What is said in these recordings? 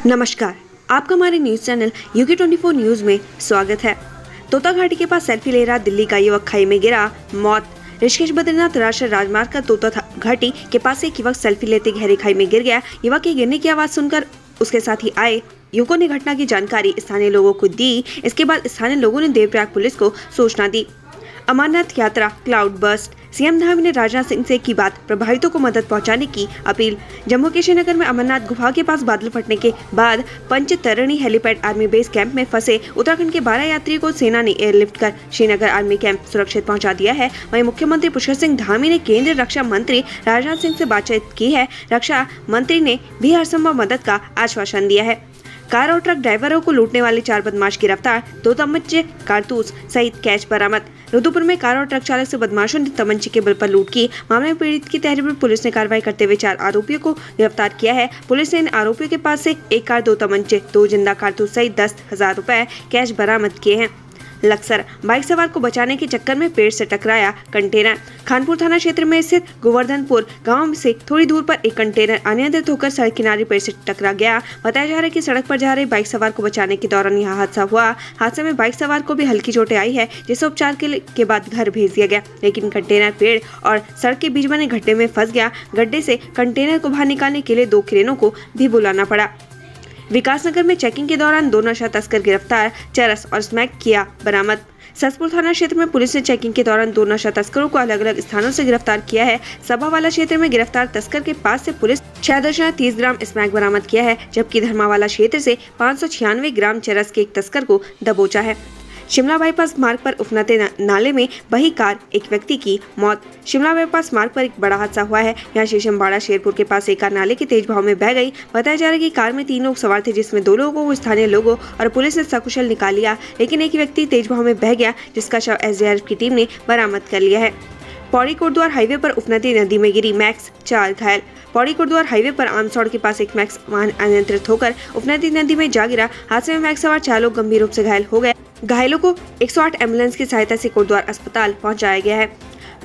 नमस्कार, आपका हमारे न्यूज चैनल UK24 न्यूज में स्वागत है। तोता घाटी के पास सेल्फी ले रहा दिल्ली का युवक खाई में गिरा, मौत। ऋषिकेश बद्रीनाथ राष्ट्रीय राजमार्ग का तोता घाटी के पास एक युवक सेल्फी लेते गहरी खाई में गिर गया। युवक के गिरने की आवाज सुनकर उसके साथ ही आए युवकों ने घटना की जानकारी स्थानीय लोगों को दी। इसके बाद स्थानीय लोगों ने देवप्रयाग पुलिस को सूचना दी। अमरनाथ यात्रा क्लाउड बर्स्ट, सीएम धामी ने राजनाथ सिंह से की बात, प्रभावितों को मदद पहुंचाने की अपील। जम्मू के श्रीनगर में अमरनाथ गुफा के पास बादल फटने के बाद Panchtarni helipad army base camp में फंसे उत्तराखंड के 12 यात्रियों को सेना ने एयरलिफ्ट कर श्रीनगर आर्मी कैंप सुरक्षित पहुंचा दिया है। वहीं मुख्यमंत्री पुष्कर सिंह धामी ने केंद्रीय रक्षा मंत्री राजनाथ सिंह से बातचीत की है। रक्षा मंत्री ने भी हर संभव मदद का आश्वासन दिया है। कार और ट्रक ड्राइवरों को लूटने वाले 4 बदमाश गिरफ्तार, 2 तमंचे, कारतूस सहित कैश बरामद। रुद्रपुर में कार और ट्रक चालक से बदमाशों ने तमंचे के बल पर लूट की। मामले में पीड़ित की तहरीर पर पुलिस ने कार्रवाई करते हुए 4 आरोपियों को गिरफ्तार किया है। पुलिस ने इन आरोपियों के पास से 1 कार, 2 तमंचे, 2 जिंदा कारतूस सहित 10,000 रुपए कैश बरामद किए हैं। लक्सर, बाइक सवार को बचाने के चक्कर में पेड़ से टकराया कंटेनर। खानपुर थाना क्षेत्र में स्थित गोवर्धनपुर गांव से थोड़ी दूर पर एक कंटेनर अनियंत्रित होकर सड़क किनारे पेड़ से टकरा गया। बताया जा रहा है कि सड़क पर जा रहे बाइक सवार को बचाने के दौरान यह हादसा हुआ। हादसे में बाइक सवार को भी हल्की चोटें आई है, जिसे उपचार के बाद घर भेज दिया गया, लेकिन कंटेनर पेड़ और सड़क के बीच बने गड्ढे में फंस गया। गड्ढे से कंटेनर को बाहर निकालने के लिए 2 क्रेनों को भी बुलाना पड़ा। विकासनगर में चेकिंग के दौरान 2 नशा तस्कर गिरफ्तार, चरस और स्मैक किया बरामद। ससपुर थाना क्षेत्र में पुलिस ने चेकिंग के दौरान 2 नशा तस्करों को अलग अलग स्थानों से गिरफ्तार किया है। सभावाला क्षेत्र में गिरफ्तार तस्कर के पास से पुलिस 6.30 ग्राम स्मैक बरामद किया है, जबकि धर्मावाला क्षेत्र से 596 ग्राम चरस के एक तस्कर को दबोचा है। शिमला बाईपास मार्ग पर उफनते नाले में बही कार, एक व्यक्ति की मौत। शिमला बाईपास मार्ग पर एक बड़ा हादसा हुआ है। यहाँ शीशमबाड़ा शेरपुर के पास एक कार नाले के तेज बहाव में बह गई। बताया जा रहा है कि कार में 3 लोग सवार थे, जिसमें 2 लोगों को स्थानीय लोगों और पुलिस ने सकुशल निकाल लिया, लेकिन एक व्यक्ति तेज बहाव में बह गया, जिसका शव SDRF की टीम ने बरामद कर लिया है। पौड़ी कोटद्वार हाईवे पर उफनती नदी में गिरी मैक्स, 4 घायल। पौड़ी कोटद्वार हाईवे पर आमसौड़ के पास एक मैक्स वाहन अनियंत्रित होकर उफनती नदी में जा गिरा। हादसे में मैक्स सवार 4 लोग गंभीर रूप से घायल हो गए। घायलों को 108 एम्बुलेंस की सहायता से कोटद्वार अस्पताल पहुंचाया गया है।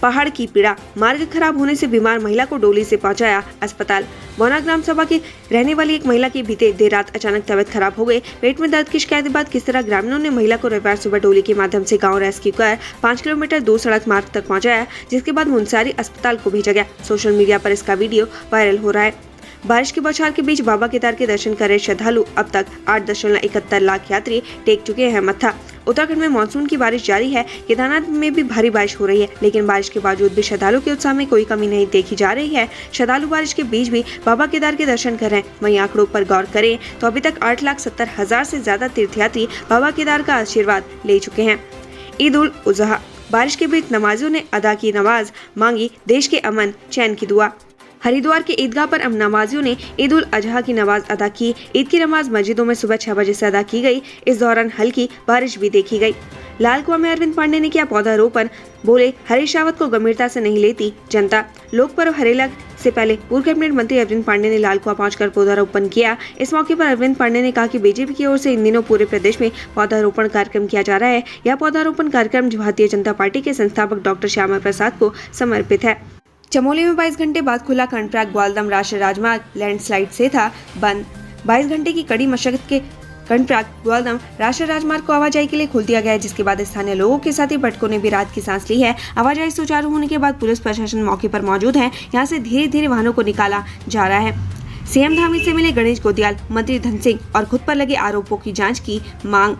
पहाड़ की पीड़ा, मार्ग खराब होने से बीमार महिला को डोली से पहुंचाया अस्पताल। बौना ग्राम सभा की रहने वाली एक महिला की बीते देर रात अचानक तबीयत खराब हो गई। पेट में दर्द की शिकायत के बाद किस तरह ग्रामीणों ने महिला को रविवार सुबह डोली के माध्यम से गांव रेस्क्यू कर 5 किलोमीटर दूर सड़क मार्ग तक पहुंचाया, जिसके बाद मुंसारी अस्पताल को भेजा गया। सोशल मीडिया पर इसका वीडियो वायरल हो रहा है। बारिश की बौछार के बीच बाबा केदार के दर्शन कर रहे श्रद्धालु, अब तक 8.71 लाख यात्री टेक चुके हैं मत्था। उत्तराखंड में मानसून की बारिश जारी है। केदारनाथ में भी भारी बारिश हो रही है, लेकिन बारिश के बावजूद भी श्रद्धालु के उत्साह में कोई कमी नहीं देखी जा रही है। श्रद्धालु बारिश के बीच भी बाबा केदार के दर्शन कर रहे हैं। वहीं आंकड़ों पर गौर करें तो अभी तक 8,70,000 से ज्यादा तीर्थयात्री बाबा केदार का आशीर्वाद ले चुके हैं। ईद उल अजहा, बारिश के बीच नमाजियों ने अदा की नमाज, मांगी देश के अमन चैन की दुआ। हरिद्वार के ईदगाह पर नमाजियों ने ईद उल अजहा की नमाज अदा की। ईद की नमाज मस्जिदों में सुबह 6 बजे से अदा की गई। इस दौरान हल्की बारिश भी देखी गई। लाल कुआं में अरविंद पांडे ने किया पौधारोपण, बोले हरीश रावत को गंभीरता से नहीं लेती जनता। लोक पर्व हरेला से पहले पूर्व कैबिनेट मंत्री अरविंद पांडे ने लाल कुआं पहुंचकर पौधारोपण किया। इस मौके पर अरविंद पांडे ने कहा कि बीजेपी की ओर से इन दिनों पूरे प्रदेश में पौधारोपण कार्यक्रम किया जा रहा है। यह पौधारोपण कार्यक्रम भारतीय जनता पार्टी के संस्थापक डॉक्टर श्यामा प्रसाद को समर्पित है। चमोली में 22 घंटे बाद खुला कर्णप्रयाग ग्वालदम राष्ट्रीय राजमार्ग लैंडस्लाइड से था बंद। 22 घंटे की कड़ी मशक्कत के कर्णप्रयाग ग्वालदम राष्ट्रीय राजमार्ग को आवाजाही के लिए खोल दिया गया है, जिसके बाद स्थानीय लोगों के साथ ही पर्यटकों ने भी राहत की सांस ली है। आवाजाही सुचारू होने के बाद पुलिस प्रशासन मौके पर मौजूद है। यहाँ से धीरे धीरे वाहनों को निकाला जा रहा है। सीएम धामी से मिले गणेश गोदियाल, मंत्री धन सिंह और खुद पर लगे आरोपों की जाँच की मांग।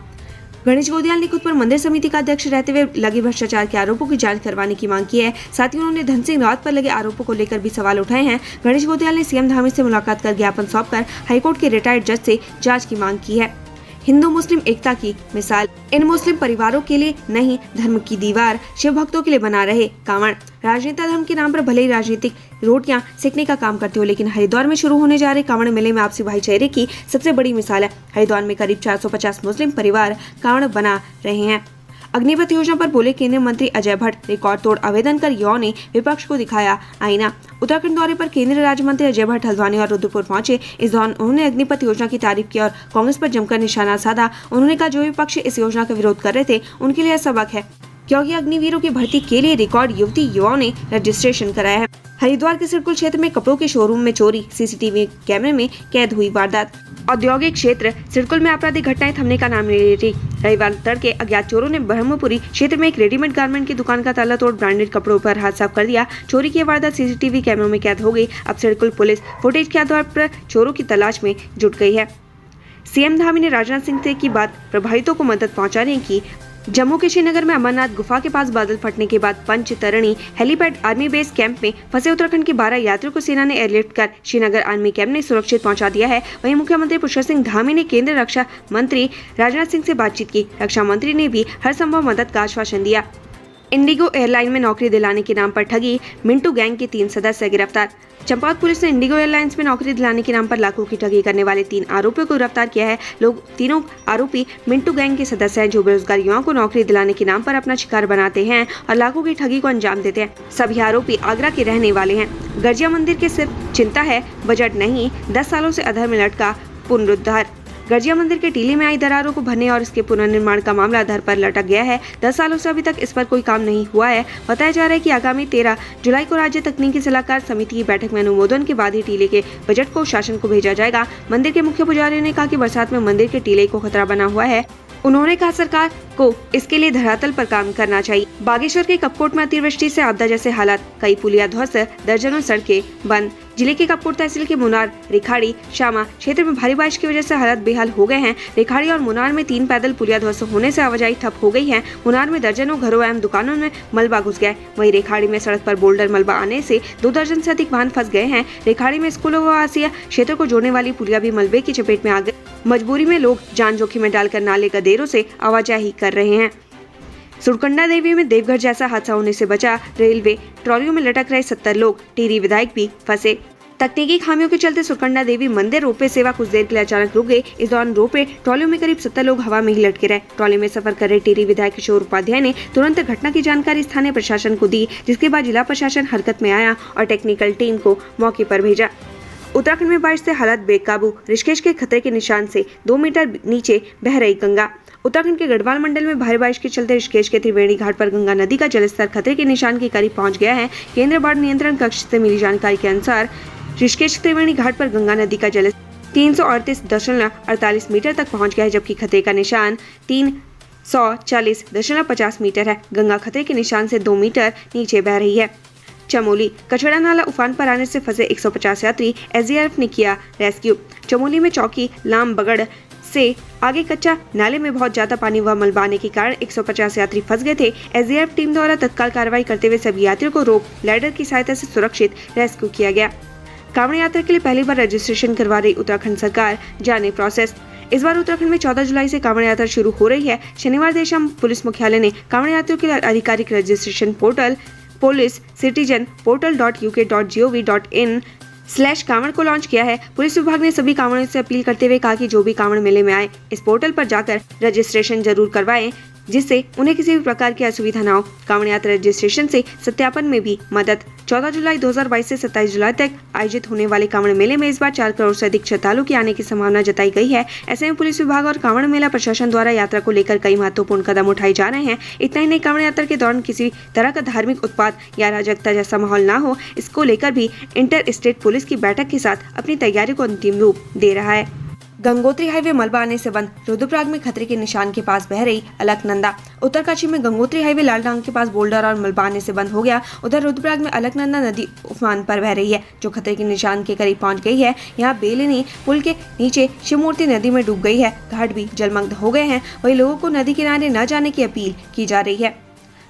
गणेश गोदियाल ने खुद पर मंदिर समिति का अध्यक्ष रहते हुए लगे भ्रष्टाचार के आरोपों की जांच करवाने की मांग की है। साथ ही उन्होंने धन सिंह रावत पर लगे आरोपों को लेकर भी सवाल उठाए हैं। गणेश गोदियाल ने सीएम धामी से मुलाकात कर ज्ञापन सौंपकर हाईकोर्ट के रिटायर्ड जज से जांच की मांग की है। हिंदू मुस्लिम एकता की मिसाल, इन मुस्लिम परिवारों के लिए नहीं धर्म की दीवार, शिव भक्तों के लिए बना रहे कांवड़। राजनेता धर्म के नाम पर भले ही राजनीतिक रोटियां सेकने का काम करते हो, लेकिन हरिद्वार में शुरू होने जा रहे कांवड़ मेले में आपसी भाईचारे की सबसे बड़ी मिसाल है। हरिद्वार में करीब 450 मुस्लिम परिवार कांवड़ बना रहे हैं। अग्निपथ योजना पर बोले केंद्रीय मंत्री अजय भट्ट, रिकॉर्ड तोड़ आवेदन कर युवाओं ने विपक्ष को दिखाया आईना। उत्तराखंड दौरे पर केंद्रीय राज्य मंत्री अजय भट्ट हल्द्वानी और रुद्रपुर पहुंचे। इस दौरान उन्होंने अग्निपथ योजना की तारीफ की और कांग्रेस पर जमकर निशाना साधा। उन्होंने कहा जो विपक्ष इस योजना का विरोध कर रहे थे उनके लिए सबक है, क्योंकि अग्निवीरों की भर्ती के लिए रिकॉर्ड युवती युवाओं ने रजिस्ट्रेशन कराया है। हरिद्वार के सिरकुल क्षेत्र में कपड़ों के शोरूम में चोरी, सीसीटीवी कैमरे में कैद हुई वारदात। औद्योगिक क्षेत्र सिरकुल में आपराधिक घटनाएं थमने का नाम नहीं ले रही। रविवार तड़के अज्ञात चोरों ने ब्रह्मपुरी क्षेत्र में एक रेडीमेड गारमेंट की दुकान का ताला तोड़ ब्रांडेड कपड़ों पर हाथ साफ कर दिया। चोरी की वारदात सीसीटीवी कैमरों में कैद हो गई। अब सिरकुल पुलिस फुटेज के आधार पर चोरों की तलाश में जुट गई है। सीएम धामी ने राजनाथ सिंह से की बात, प्रभावितों को मदद पहुंचाने की। जम्मू के श्रीनगर में अमरनाथ गुफा के पास बादल फटने के बाद Panchtarni helipad army base camp में फंसे उत्तराखंड के 12 यात्रियों को सेना ने एयरलिफ्ट कर श्रीनगर आर्मी कैंप में सुरक्षित पहुंचा दिया है। वहीं मुख्यमंत्री पुष्कर सिंह धामी ने केंद्रीय रक्षा मंत्री राजनाथ सिंह से बातचीत की। रक्षा मंत्री ने भी हर संभव मदद का आश्वासन दिया। इंडिगो एयरलाइन में नौकरी दिलाने के नाम पर ठगी, मिंटू गैंग के 3 सदस्य गिरफ्तार। चंपावत पुलिस ने इंडिगो एयरलाइंस में नौकरी दिलाने के नाम पर लाखों की ठगी करने वाले 3 आरोपियों को गिरफ्तार किया है। तीनों आरोपी मिंटू गैंग के सदस्य हैं, जो बेरोजगार युवाओं को नौकरी दिलाने के नाम पर अपना शिकार बनाते हैं और लाखों की ठगी को अंजाम देते हैं। सभी आरोपी आगरा के रहने वाले हैं। गर्जिया मंदिर के सिर्फ चिंता है, बजट नहीं। 10 सालों से अधर में लटका पुनरुद्धार। गर्जिया मंदिर के टीले में आई दरारों को भरने और इसके पुनर्निर्माण का मामला अधर पर लटक गया है। 10 सालों से अभी तक इस पर कोई काम नहीं हुआ है। बताया जा रहा है कि आगामी 13 जुलाई को राज्य तकनीकी सलाहकार समिति की बैठक में अनुमोदन के बाद ही टीले के बजट को शासन को भेजा जाएगा। मंदिर के मुख्य पुजारी ने कहा कि बरसात में मंदिर के टीले को खतरा बना हुआ है। उन्होंने कहा सरकार को इसके लिए धरातल पर काम करना चाहिए। बागेश्वर के कपकोट में अतिवृष्टि से आपदा जैसे हालात, कई पुलिया ध्वस्त, दर्जनों सड़कें बंद। जिले के कपकोट तहसील के मुनार, रेखाड़ी, शामा क्षेत्र में भारी बारिश की वजह से हालात बेहाल हो गए हैं। रेखाड़ी और मुनार में 3 पैदल पुलिया ध्वस्त होने से आवाजाही ठप हो गई है। मुनार में दर्जनों घरों एवं दुकानों में मलबा घुस गया। वहीं रेखाड़ी में सड़क पर बोल्डर मलबा आने से 2 दर्जन से अधिक वाहन फंस गए हैं। रेखाड़ी में स्कूलों व आवासीय क्षेत्र को जोड़ने वाली पुलिया भी मलबे की चपेट में आ गई। मजबूरी में लोग जान जोखिम में डालकर नाले गदेरों से आवाजाही कर रहे हैं। सुरकंडा देवी में देवघर जैसा हादसा होने से बचा रेलवे। ट्रॉलियों में लटक रहे 70 लोग, टिहरी विधायक भी फंसे। तकनीकी खामियों के चलते सुरकंडा देवी मंदिर रोपवे सेवा कुछ देर के लिए अचानक रुक गई। इस दौरान रोपवे ट्रॉलियों में करीब 70 लोग हवा में ही लटके रहे। ट्रॉली में सफर कर रहे टिहरी विधायक किशोर उपाध्याय ने तुरंत घटना की जानकारी स्थानीय प्रशासन को दी, जिसके बाद जिला प्रशासन हरकत में आया और टेक्निकल टीम को मौके पर भेजा। उत्तराखंड में बारिश से हालात बेकाबू। ऋषिकेश के खतरे के निशान से 2 मीटर नीचे बह रही गंगा। उत्तराखंड के गढ़वाल मंडल में भारी बारिश के चलते ऋषिकेश के त्रिवेणी घाट पर गंगा नदी का जलस्तर खतरे के निशान के करीब पहुंच गया है। केंद्रीय बाढ़ नियंत्रण कक्ष से मिली जानकारी के अनुसार ऋषिकेश त्रिवेणी घाट पर गंगा नदी का जलस्तर 338.48 मीटर तक पहुंच गया है, जबकि खतरे का निशान 340.50 मीटर है। गंगा खतरे के निशान से 2 मीटर नीचे बह रही है। चमोली कछड़ा नाला उफान पर आने से फंसे 150 यात्री, एसडीआरएफ ने किया रेस्क्यू। चमोली में चौकी लाम बगड़ से आगे कच्चा नाले में बहुत ज्यादा पानी व मलबा आने के कारण 150 यात्री फंस गए थे। एसडीआरएफ टीम द्वारा तत्काल कार्रवाई करते हुए सभी यात्रियों को रोप लैडर की सहायता से सुरक्षित रेस्क्यू किया गया। कांवड़ यात्रा के लिए पहली बार रजिस्ट्रेशन करवा रही उत्तराखंड सरकार, जाने प्रोसेस। इस बार उत्तराखंड में 14 जुलाई से कांवड़ यात्रा शुरू हो रही है। शनिवार देर शाम पुलिस मुख्यालय ने कांवड़ यात्रियों के लिए आधिकारिक रजिस्ट्रेशन पोर्टल policecitizenportal.uk.gov.in/कांवड़ को लॉन्च किया है। पुलिस विभाग ने सभी कांवड़ियों से अपील करते हुए कहा कि जो भी कांवड़ मेले में आए, इस पोर्टल पर जाकर रजिस्ट्रेशन जरूर करवाएं, जिससे उन्हें किसी भी प्रकार की असुविधा न हो। कांवड़ यात्रा रजिस्ट्रेशन से सत्यापन में भी मदद। 14 जुलाई 2022 से 27 जुलाई तक आयोजित होने वाले कांवड़ मेले में इस बार 4 करोड़ से अधिक श्रद्धालु के आने की संभावना जताई गई है। ऐसे में पुलिस विभाग और कांवड़ मेला प्रशासन द्वारा यात्रा को लेकर कई महत्वपूर्ण कदम उठाए जा रहे हैं। इतना ही नहीं, कांवड़ यात्रा के दौरान किसी तरह का धार्मिक उत्पात या अराजकता जैसा माहौल न हो, इसको लेकर भी इंटर स्टेट पुलिस की बैठक के साथ अपनी तैयारी को अंतिम रूप दे रहा है। गंगोत्री हाईवे मलबा आने से बंद। रुद्रप्रयाग में खतरे के निशान के पास बह रही अलकनंदा। उत्तरकाशी में गंगोत्री हाईवे लालडांग के पास बोल्डर और मलबा आने से बंद हो गया। उधर रुद्रप्रयाग में अलकनंदा नदी उफान पर बह रही है, जो खतरे के निशान के करीब पहुंच गई है। यहाँ बेलनी पुल के नीचे शिवमूर्ति नदी में डूब गई है। घाट भी जलमग्न हो गए हैं। वही लोगों को नदी किनारे न जाने की अपील की जा रही है।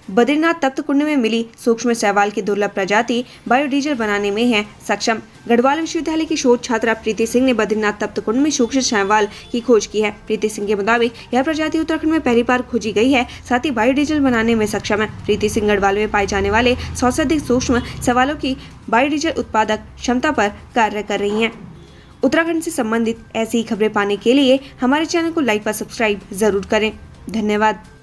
बद्रीनाथ तप्त कुंड में मिली सूक्ष्म शैवाल की दुर्लभ प्रजाति बायोडीजल बनाने में है सक्षम। गढ़वाल विश्वविद्यालय की शोध छात्रा प्रीति सिंह ने बद्रीनाथ तप्त कुंड में सूक्ष्म शैवाल की खोज की है। प्रीति सिंह के मुताबिक यह प्रजाति उत्तराखंड में पहली बार खोजी गई है, साथ ही बायोडीजल बनाने में सक्षम है। प्रीति सिंह गढ़वाल में पाए जाने वाले 100 से अधिक सूक्ष्म शैवालों की बायोडीजल उत्पादक क्षमता पर कार्य कर रही है। उत्तराखंड से संबंधित ऐसी ही खबरें पाने के लिए हमारे चैनल को लाइक व सब्सक्राइब जरूर करें। धन्यवाद।